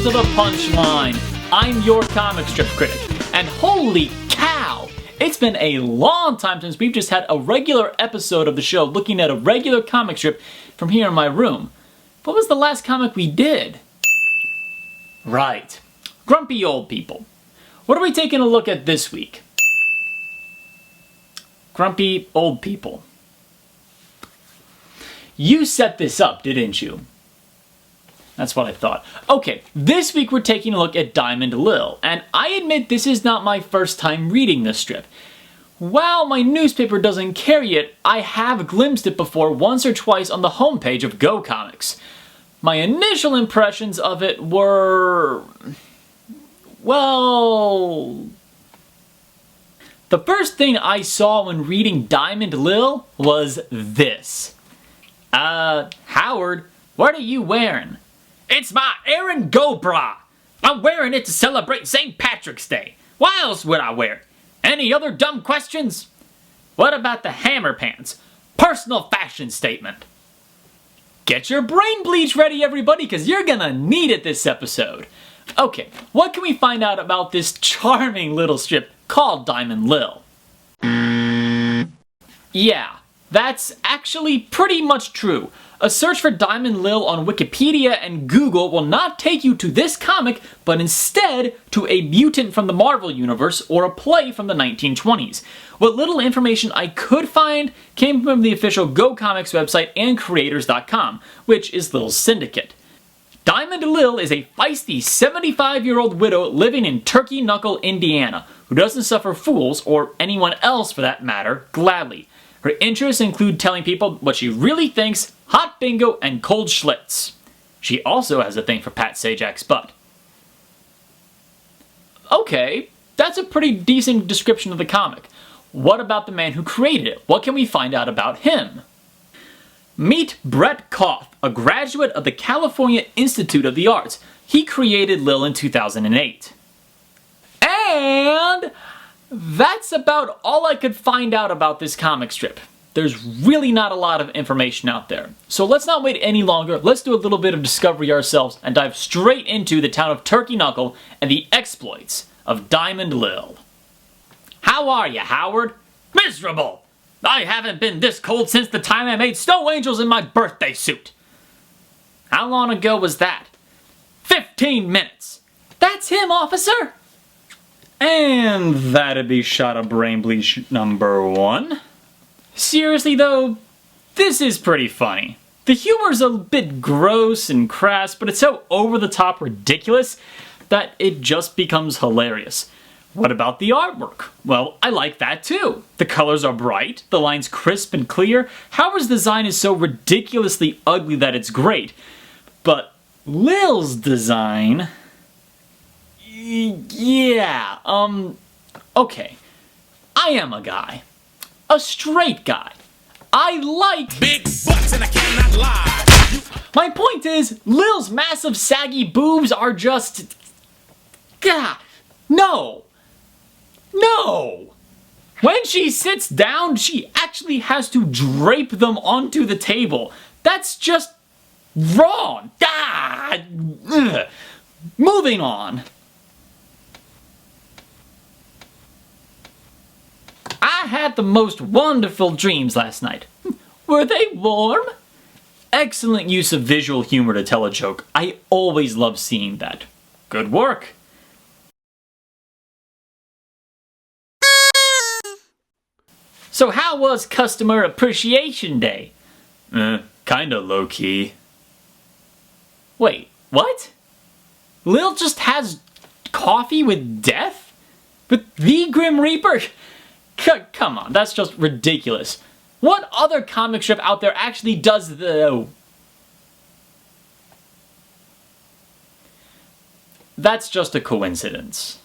to the Punchline. I'm your comic strip critic, and holy cow! It's been a long time since we've just had a regular episode of the show looking at a regular comic strip from here in my room. What was the last comic we did? Right. Grumpy Old People. What are we taking a look at this week? Grumpy Old People. You set this up, didn't you? That's what I thought. Okay, this week we're taking a look at Diamond Lil, and I admit this is not my first time reading this strip. While my newspaper doesn't carry it, I have glimpsed it before once or twice on the homepage of Go Comics. My initial impressions of it were... well... the first thing I saw when reading Diamond Lil was this. Howard, what are you wearing? It's my Aaron Go bra. I'm wearing it to celebrate St. Patrick's Day. Why else would I wear it? Any other dumb questions? What about the hammer pants? Personal fashion statement. Get your brain bleach ready, everybody, because you're gonna need it this episode. Okay, what can we find out about this charming little strip called Diamond Lil? Yeah, that's actually pretty much true. A search for Diamond Lil on Wikipedia and Google will not take you to this comic, but instead to a mutant from the Marvel Universe or a play from the 1920s. What little information I could find came from the official Go Comics website and creators.com, which is Lil's syndicate. Diamond Lil is a feisty 75-year-old widow living in Turkey Knuckle, Indiana, who doesn't suffer fools, or anyone else for that matter, gladly. Her interests include telling people what she really thinks, hot bingo, and cold Schlitz. She also has a thing for Pat Sajak's butt. Okay, that's a pretty decent description of the comic. What about the man who created it? What can we find out about him? Meet Brett Koth, a graduate of the California Institute of the Arts. He created Lil in 2008. And that's about all I could find out about this comic strip. There's really not a lot of information out there. So let's not wait any longer. Let's do a little bit of discovery ourselves and dive straight into the town of Turkey Knuckle and the exploits of Diamond Lil. How are you, Howard? Miserable! I haven't been this cold since the time I made snow angels in my birthday suit. How long ago was that? 15 minutes. That's him, officer! And that'd be shot of brain bleach number 1. Seriously though, this is pretty funny. The humor's a bit gross and crass, but it's so over-the-top ridiculous that it just becomes hilarious. What about the artwork? Well, I like that too. The colors are bright, the lines crisp and clear. Howard's design is so ridiculously ugly that it's great. But Lil's design... yeah, okay. I am a guy. A straight guy. I like big butts and I cannot lie. My point is, Lil's massive saggy boobs are just... gah, no. No! When she sits down, she actually has to drape them onto the table. That's just wrong. Ah, ugh. Moving on. I had the most wonderful dreams last night. Were they warm? Excellent use of visual humor to tell a joke. I always love seeing that. Good work. So how was Customer Appreciation Day? Kinda low-key. Wait, what? Lil just has coffee with death? With the Grim Reaper? Come on, that's just ridiculous. What other comic strip out there actually does the... That's just a coincidence.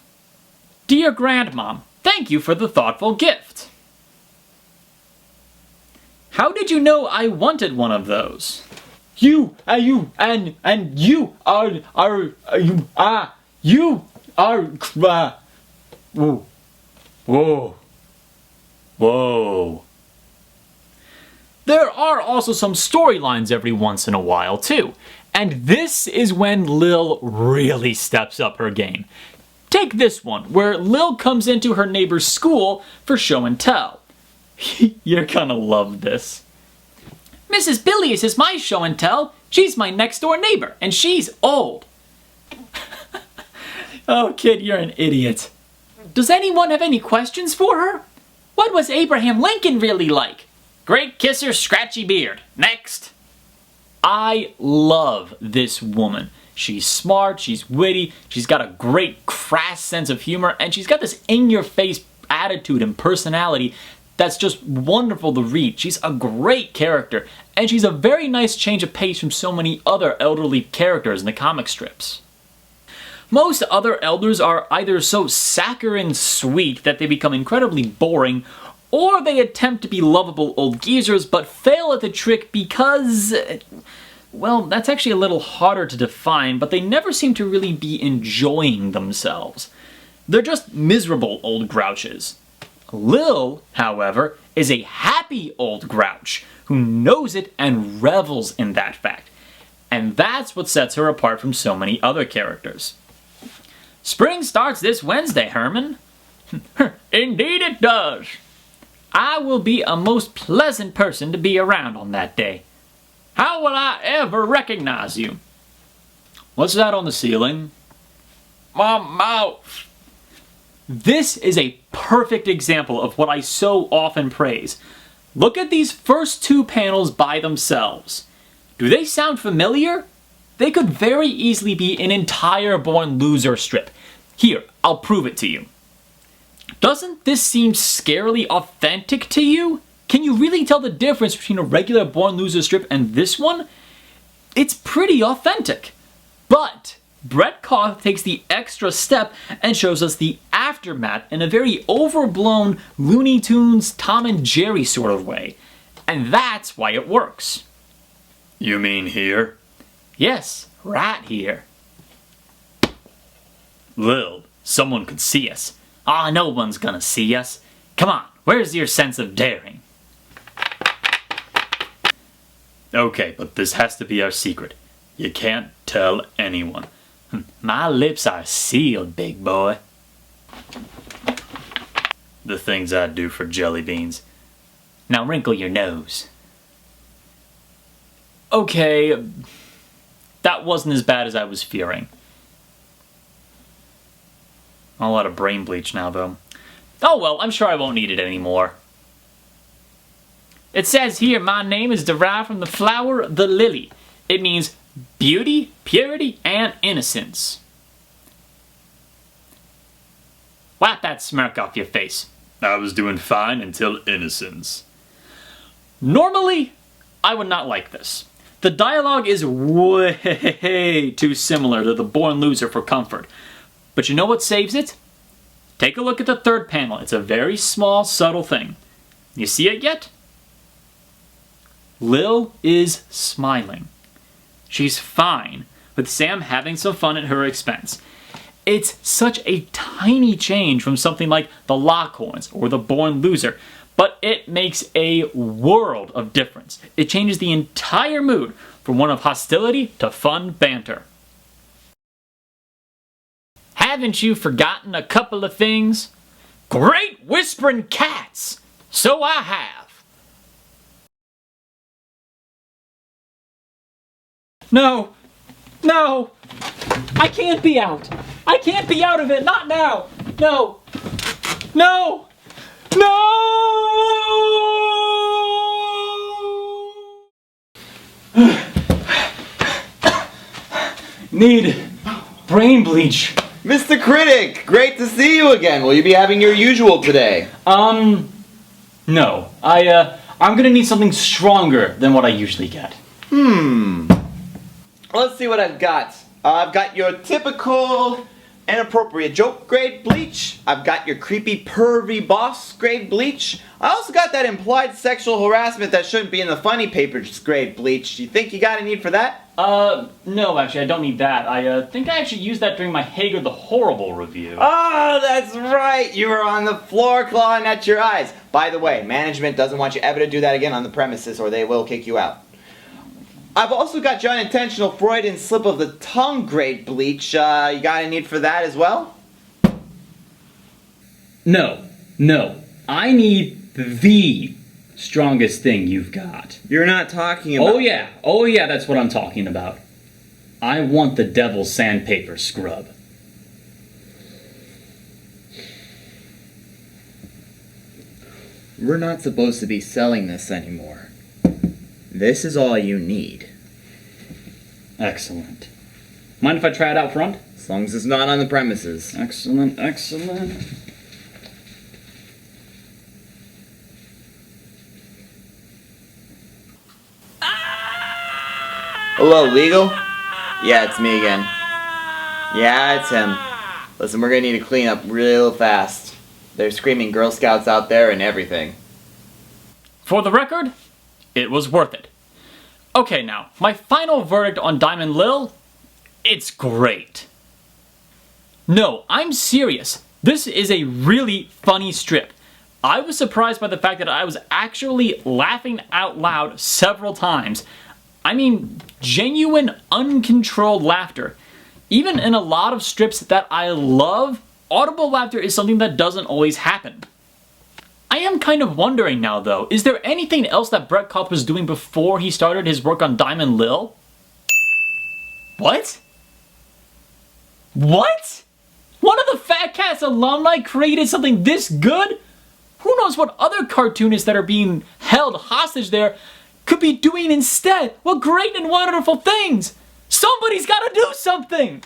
Dear Grandmom, thank you for the thoughtful gift. How did you know I wanted one of those? You are, you are, whoa, whoa, whoa. There are also some storylines every once in a while, too. And this is when Lil really steps up her game. Take this one, where Lil comes into her neighbor's school for show and tell. You're gonna love this. Mrs. Billies is my show and tell. She's my next door neighbor, and she's old. Oh, kid, you're an idiot. Does anyone have any questions for her? What was Abraham Lincoln really like? Great kisser, scratchy beard. Next. I love this woman. She's smart, she's witty, she's got a great crass sense of humor, and she's got this in-your-face attitude and personality that's just wonderful to read. She's a great character, and she's a very nice change of pace from so many other elderly characters in the comic strips. Most other elders are either so saccharine sweet that they become incredibly boring, or they attempt to be lovable old geezers but fail at the trick because, well, that's actually a little harder to define, but they never seem to really be enjoying themselves. They're just miserable old grouches. Lil, however, is a happy old grouch who knows it and revels in that fact. And that's what sets her apart from so many other characters. Spring starts this Wednesday, Herman. Indeed it does. I will be a most pleasant person to be around on that day. How will I ever recognize you? What's that on the ceiling? My mouth. This is a perfect example of what I so often praise. Look at these first two panels by themselves. Do they sound familiar? They could very easily be an entire Born Loser strip. Here, I'll prove it to you. Doesn't this seem scarily authentic to you? Can you really tell the difference between a regular Born Loser strip and this one? It's pretty authentic. But Brett Koth takes the extra step and shows us the aftermath in a very overblown Looney Tunes Tom and Jerry sort of way. And that's why it works. You mean here? Yes, right here. Lil, someone could see us. Ah, no one's gonna see us. Come on, where's your sense of daring? Okay, but this has to be our secret. You can't tell anyone. My lips are sealed, big boy. The things I'd do for jelly beans. Now wrinkle your nose. Okay, that wasn't as bad as I was fearing. A lot of brain bleach now, though. Oh well, I'm sure I won't need it anymore. It says here my name is derived from the flower, the lily. It means beauty, purity, and innocence. Wipe that smirk off your face. I was doing fine until innocence. Normally, I would not like this. The dialogue is way too similar to the Born Loser for comfort. But you know what saves it? Take a look at the third panel. It's a very small, subtle thing. You see it yet? Lil is smiling. She's fine, with Sam having some fun at her expense. It's such a tiny change from something like the Lockhorns or the Born Loser, but it makes a world of difference. It changes the entire mood from one of hostility to fun banter. Haven't you forgotten a couple of things? Great whispering cats! So I have. No! No! I can't be out! I can't be out of it! Not now! No! No! No! Need brain bleach. Mr. Critic, great to see you again. Will you be having your usual today? No. I'm gonna need something stronger than what I usually get. Let's see what I've got. I've got your typical inappropriate joke grade bleach. I've got your creepy pervy boss grade bleach. I also got that implied sexual harassment that shouldn't be in the funny papers grade bleach. You think you got a need for that? No, actually, I don't need that. I think I actually used that during my Hager the Horrible review. Oh, that's right. You were on the floor clawing at your eyes. By the way, management doesn't want you ever to do that again on the premises or they will kick you out. I've also got your unintentional Freudian slip of the tongue grade bleach. You got a need for that as well? No. I need the strongest thing you've got. You're not talking about... Oh yeah, that's what I'm talking about. I want the devil's sandpaper scrub. We're not supposed to be selling this anymore. This is all you need. Excellent. Mind if I try it out front? As long as it's not on the premises. Excellent. Hello, legal? Yeah, it's me again. Yeah, it's him. Listen, we're gonna need to clean up real fast. They're screaming Girl Scouts out there and everything. For the record, it was worth it. Okay now, my final verdict on Diamond Lil, it's great. No, I'm serious. This is a really funny strip. I was surprised by the fact that I was actually laughing out loud several times. I mean, genuine, uncontrolled laughter. Even in a lot of strips that I love, audible laughter is something that doesn't always happen. I am kind of wondering now though, is there anything else that Brett Kopp was doing before he started his work on Diamond Lil? What? What? One of the Fat Cats alumni created something this good? Who knows what other cartoonists that are being held hostage there could be doing instead? What great and wonderful things! Somebody's gotta do something!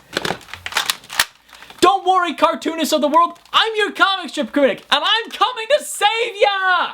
Don't worry, cartoonists of the world, I'm your comic strip critic, and I'm coming to save ya!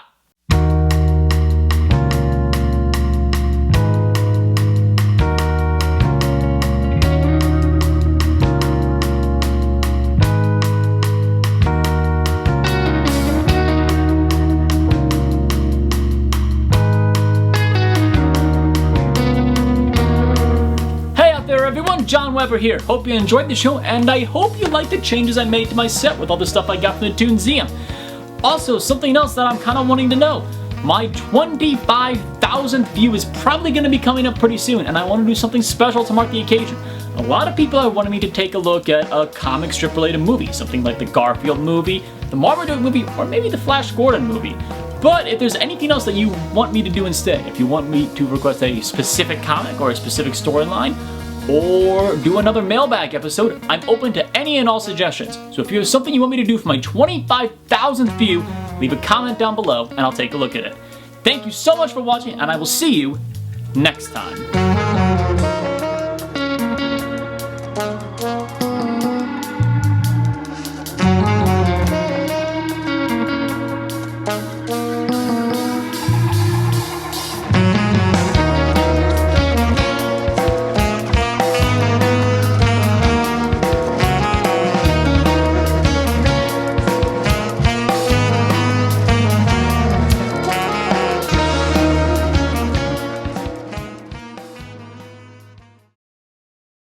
Everyone, John Weber here. Hope you enjoyed the show, and I hope you liked the changes I made to my set with all the stuff I got from the Toonseum. Also, something else that I'm kind of wanting to know. My 25,000th view is probably going to be coming up pretty soon, and I want to do something special to mark the occasion. A lot of people have wanted me to take a look at a comic strip related movie, something like the Garfield movie, the Marmaduke movie, or maybe the Flash Gordon movie. But if there's anything else that you want me to do instead, if you want me to request a specific comic or a specific storyline, or do another mailbag episode, I'm open to any and all suggestions. So if you have something you want me to do for my 25,000th view, leave a comment down below and I'll take a look at it. Thank you so much for watching, and I will see you next time.